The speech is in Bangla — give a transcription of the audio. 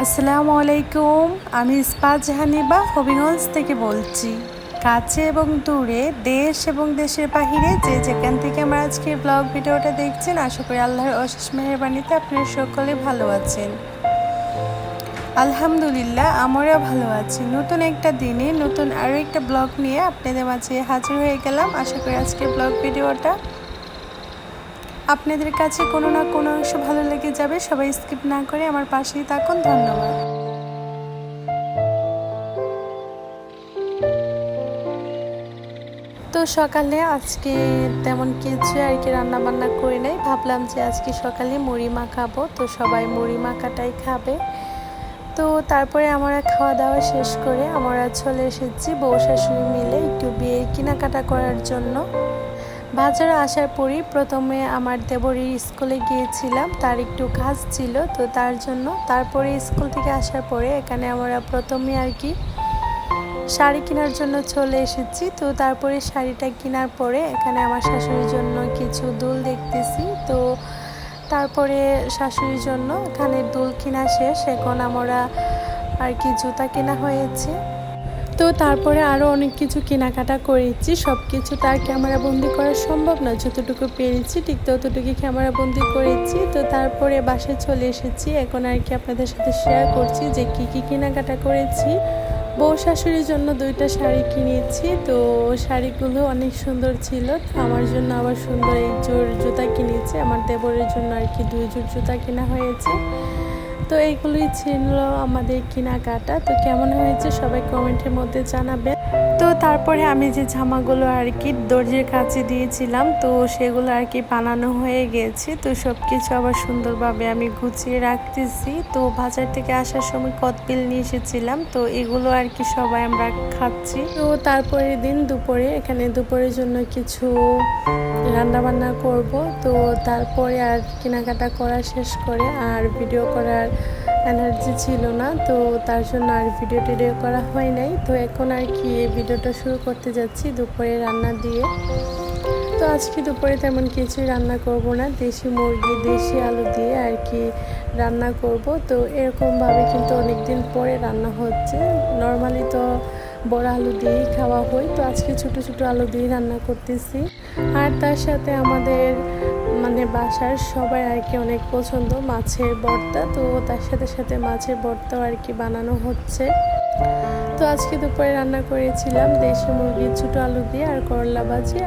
আসসালামু আলাইকুম। আমি ইস্পাত জাহানিবা হবিগঞ্জ থেকে বলছি। কাছে এবং দূরে, দেশ এবং দেশের বাহিরে যে যেখান থেকে আমার আজকের ব্লগ ভিডিওটা দেখছেন, আশা করি আল্লাহর অশেষ মেহেরবানিতে আপনারা সকলে ভালো আছেন। আলহামদুলিল্লাহ, আমরা ভালো আছি। নতুন একটা দিনে নতুন আরও একটা ব্লগ নিয়ে আপনাদের মাঝে হাজির হয়ে গেলাম। আশা করি আজকের ব্লগ ভিডিওটা আপনাদের কাছে কোনো না কোনো অংশ ভালো লেগে যাবে। সবাই স্কিপ না করে আমার পাশেই থাকুন। ধন্যবাদ। তো সকালে আজকে তেমন কিছু আর কি রান্না বান্না করি নাই, ভাবলাম যে আজকে সকালে মুড়ি মাখাবো, তো সবাই মুড়ি মাখাটাই খাবে। তো তারপরে আমরা খাওয়া দাওয়া শেষ করে আমরা চলে এসেছি বউ শাশুড়ি মিলে একটু বিয়ের কেনাকাটা করার জন্য। বাজারে আসার পরই প্রথমে আমার দেবরের স্কুলে গিয়েছিলাম, তার একটু কাজ ছিল, তো তার জন্য তারপরে স্কুল থেকে আসার পরে এখানে আমরা প্রথমে আর কি শাড়ি কেনার জন্য চলে এসেছি। তো তারপরে শাড়িটা কেনার পরে এখানে আমার শাশুড়ির জন্য কিছু দুল দেখতেছি। তো তারপরে শাশুড়ির জন্য এখানে দুল কেনা শেষ, এখন আমরা আর কি জুতা কেনা হয়েছে। তো তারপরে আরও অনেক কিছু কেনাকাটা করেছি, সব কিছু তার ক্যামেরা বন্দি করা সম্ভব না, যতটুকু পেরেছি ঠিক ততটুকু ক্যামেরা বন্দি করেছি। তো তারপরে বাসায় চলে এসেছি, এখন আর কি আপনাদের সাথে শেয়ার করছি যে কী কী কেনাকাটা করেছি। বউ শাশুড়ির জন্য 2টা শাড়ি কিনেছি, তো শাড়িগুলো অনেক সুন্দর ছিল। আমার জন্য আবার সুন্দর এক জোড় জুতা কিনেছি, আমার দেবরের জন্য আর কি 2 জোড় জুতা কেনা হয়েছে। তো এইগুলোই ছিল আমাদের কেনাকাটা। তো কেমন হয়েছে সবাই কমেন্টের মধ্যে জানাবেন। তো তারপরে আমি যে জামাগুলো আর কি দর্জির কাছে দিয়েছিলাম, তো সেগুলো আর কি বানানো হয়ে গেছে। তো সব কিছু আবার সুন্দরভাবে আমি গুছিয়ে রাখতেছি। তো বাজার থেকে আসার সময় কদবেল নিয়ে এসেছিলাম, তো এগুলো আর কি সবাই আমরা খাচ্ছি। তো তারপরের দিন দুপুরে এখানে দুপুরের জন্য কিছু রান্না বান্না করব। তো তারপরে আর কেনাকাটা করা শেষ করে আর ভিডিও করার এনার্জি ছিল না, তো তার জন্য আর ভিডিও টিডিও করা হয় নাই। তো এখন আর কি এই ভিডিওটা শুরু করতে যাচ্ছি দুপুরে রান্না দিয়ে। তো আজকে দুপুরে তেমন কিছুই রান্না করব না, দেশি মুরগি দেশি আলু দিয়ে আর কি রান্না করব। তো এরকমভাবে কিন্তু অনেক দিন পরে রান্না হচ্ছে, নর্মালি তো বড় আলু দিয়েই খাওয়া হয়, তো আজকে ছোটো ছোটো আলু দিয়ে রান্না করতেছি। আর তার সাথে আমাদের বাসার সবাই আর কি অনেক পছন্দ মাছের ভর্তা, তো তার সাথে সাথে মাছের ভর্তাও আর কি বানানো হচ্ছে। তো আজকে দুপুরে রান্না করেছিলাম দেশি মুরগির ছোটো আলু দিয়ে আর করলা ভাজি।